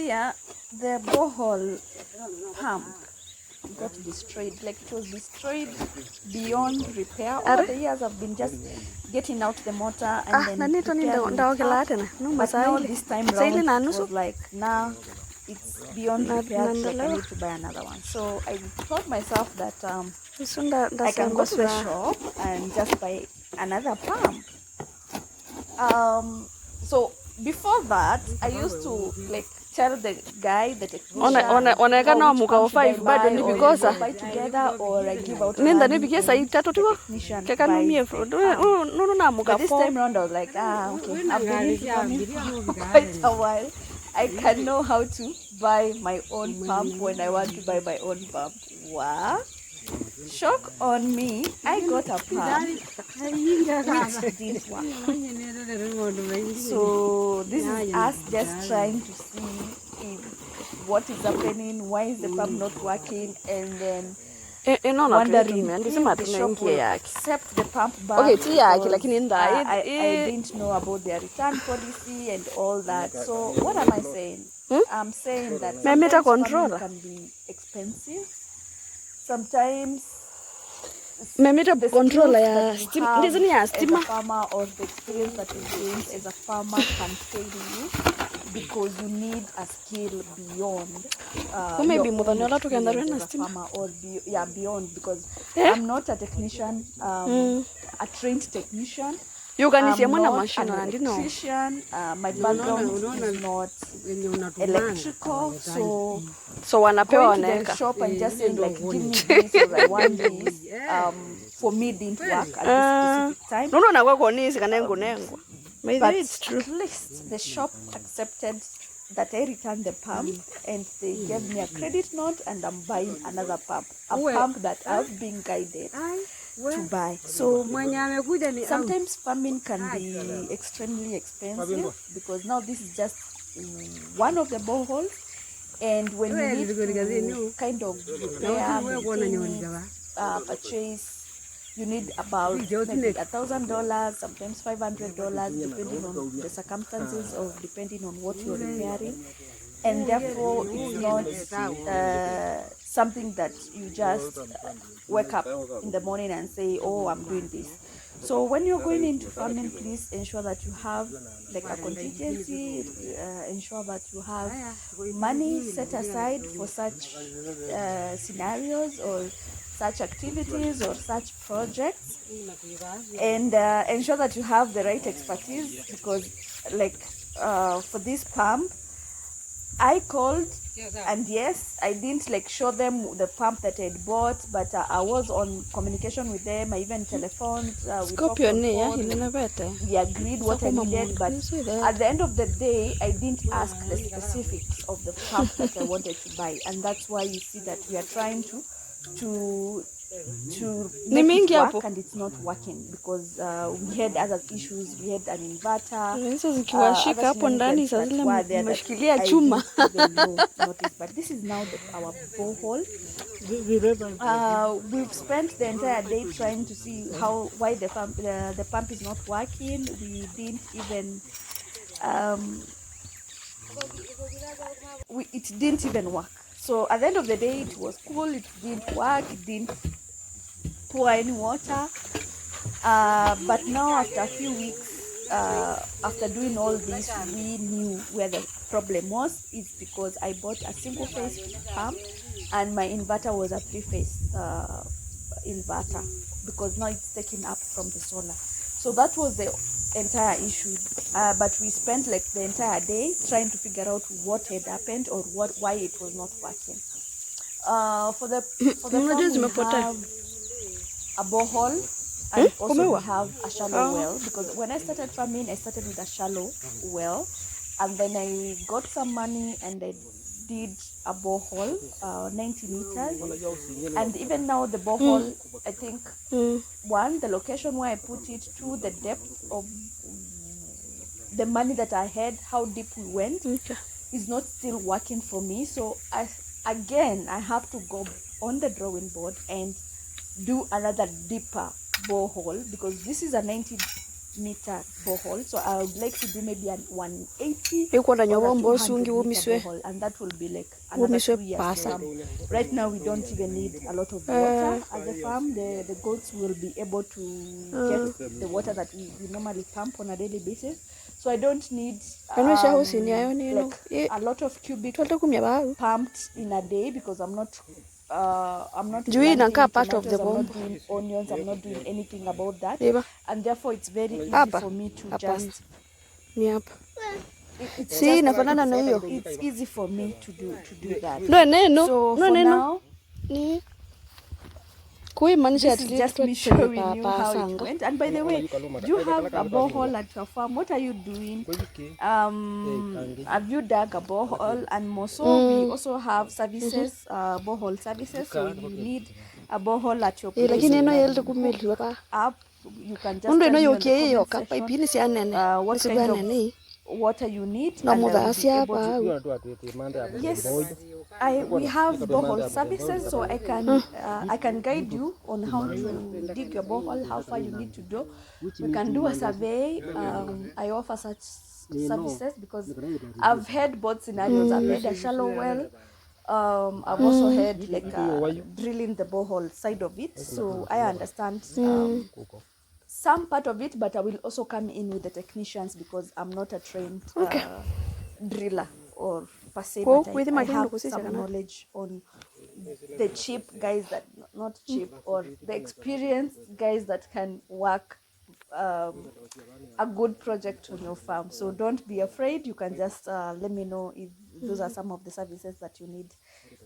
year, the borehole pump got destroyed. Like it was destroyed beyond repair. Over the years, I've been just getting out the motor and then repairing it up. But now this time round, it was like, nah, it's beyond repair. Like I need to buy another one. So I told myself that I can go to the shop and just buy another pump. So before that, I used to like tell the guy, the technician, buy together or I give out money and the technician buys. But this time around, I was like, okay, I've been into farming for quite a while. I can know how to buy my own pump when I want to buy my own pump. Wow. Shock on me, I got a pump which didn't work. So this is us just trying to see what is happening, why is the pump not working, and then wondering if the shop will accept the pump back. I didn't know about their return policy and all that. So what am I saying? I'm saying that sometimes farming can be expensive. Sometimes the controller as a farmer or the experience that you gain as a farmer can fail you because you need a skill beyond as a farmer or beyond, because I'm not a technician, a trained technician. I'm not an electrician. My background is not electrical, so going to the shop and just saying like, give me this or I want this, for me didn't work at this specific time. But at least the shop accepted that I returned the pump and they gave me a credit note and I'm buying another pump, a pump that I've been guided to buy. So sometimes farming can be extremely expensive because now this is just one of the boreholes, and when you need to kind of repair, maintain, purchase, you need about maybe $1,000, sometimes $500, depending on the circumstances or depending on what you're repairing. And therefore, it's not something that you just wake up in the morning and say, oh, I'm doing this. So when you're going into farming, please ensure that you have like a contingency, ensure that you have money set aside for such scenarios or such activities or such projects, and ensure that you have the right expertise, because like for this pump, I called and yes, I didn't like show them the pump that I'd bought, but I was on communication with them. I even telephoned, we talked on phone, we agreed what I needed, but at the end of the day, I didn't ask the specifics of the pump that I wanted to buy, and that's why you see that we are trying to make it work, and it's not working because we had other issues. We had an inverter, but this is now our borehole. We've spent the entire day trying to see why the pump is not working. We didn't even it didn't even work. So at the end of the day, it was cool. It didn't work. It didn't pour any water. But now, after a few weeks, after doing all this, we knew where the problem was. It's because I bought a single-phase pump, and my inverter was a three-phase inverter, because now it's taken up from the solar. So that was the entire issue. But we spent like the entire day trying to figure out what had happened or why it was not working. For the farm, we have a borehole, and also we have a shallow well, because when I started farming, I started with a shallow well, and then I got some money and I did a borehole, 90 meters, and even now the borehole, I think, one, the location where I put it, two, the depth of the money that I had, how deep we went, is not still working for me. So I have to go on the drawing board and do another deeper borehole, because this is a 90 meter borehole. So I would like to do maybe an 180 or a 200 meter borehole, borehole, and that will be like another 2 years. Right now we don't even need a lot of water at the farm. The goats will be able to get the water that we normally pump on a daily basis. So I don't need like a lot of cubic pumped in a day, because I'm not planting part of the tomatoes, I'm not doing onions, I'm not doing anything about that. And therefore it's very easy for me to just it's easy for me to do that. So for now, this is just me showing you how it went. And by the way, do you have a borehole at your farm? What are you doing? Have you dug a borehole? And more so, we also have services, borehole services. So if you need a borehole at your place, you can just tell me on the comment section what kind of water you need, and I will be able to. Yes, we have borehole services, so I can guide you on how to dig your borehole, how far you need to go. We can do a survey. I offer such services because I've had both scenarios. I've had a shallow well. I've also had like drilling the borehole side of it, so I understand some part of it, but I will also come in with the technicians because I'm not a trained driller or per se, but I have some knowledge on the cheap guys that, not cheap, or the experienced guys that can work a good project on your farm. So don't be afraid. You can just let me know if those are some of the services that you need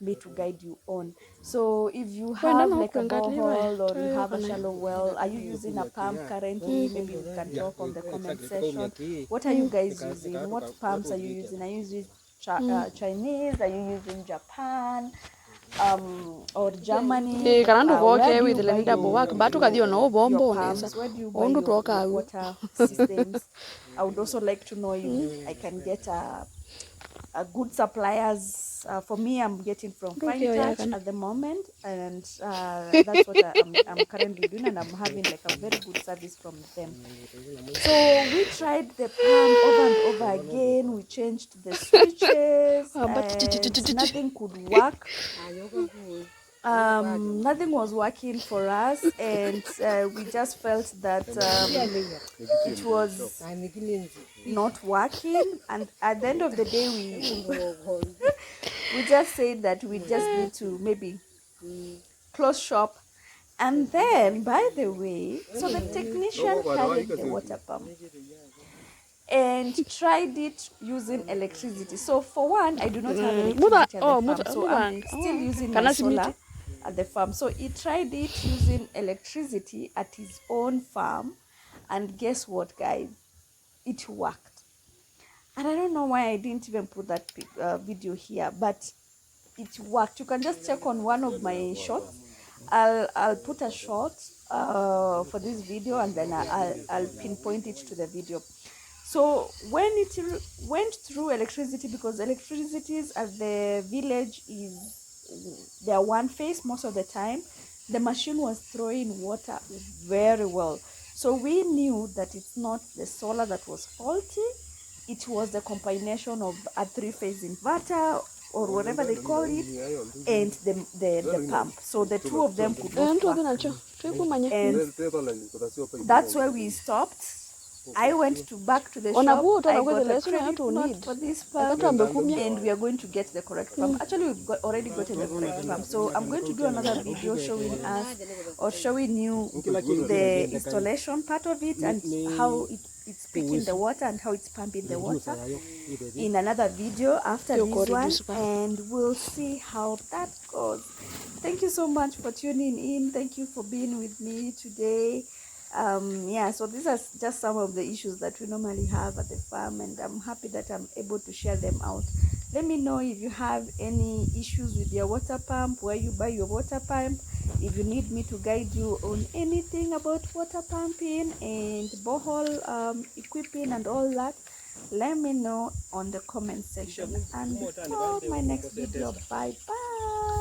me to guide you on. So if you have like a borehole or you have a shallow well, are you using a pump currently? Maybe we can talk on the comment section. What are you guys using? What pumps are you using? Are you using Chinese? Are you using Japan? Or Germany? Where do you buy your pumps? Where do you buy your water systems? I would also like to know if I can get a good suppliers. For me, I'm getting from Fine Touch at the moment, and that's what I'm currently doing, and I'm having like a very good service from them. So we tried the pump over and over again. We changed the switches, and nothing could work. Nothing was working for us, and we just felt that it was not working. And at the end of the day, we just said that we just need to maybe close shop. And then, by the way, so the technician carried the water pump and tried it using electricity. So for one, I do not have electricity at the farm, so I'm still using my solar at the farm. So he tried it using electricity at his own farm, and guess what, guys? It worked. And I don't know why I didn't even put that video here, but it worked. You can just check on one of my shots. I'll put a shot for this video, and then I'll pinpoint it to the video. So when it went through electricity, because electricities at the village they're one phase most of the time, the machine was throwing water very well. So we knew that it's not the solar that was faulty, it was the combination of a 3-phase inverter or whatever they call it, and the pump. So the two of them could not work. And that's why we stopped. I went back to the shop. I got a credit note for this pump, and we are going to get the correct pump. Actually, we've already gotten the correct pump. So I'm going to do another video showing us, or showing you the installation part of it, and how it's picking the water and how it's pumping the water in another video after this one, and we'll see how that goes. Thank you so much for tuning in. Thank you for being with me today. Yeah, so these are just some of the issues that we normally have at the farm, and I'm happy that I'm able to share them out. Let me know if you have any issues with your water pump, where you buy your water pump, if you need me to guide you on anything about water pumping and borehole equipping and all that. Let me know on the comment section. And before my next video, bye bye.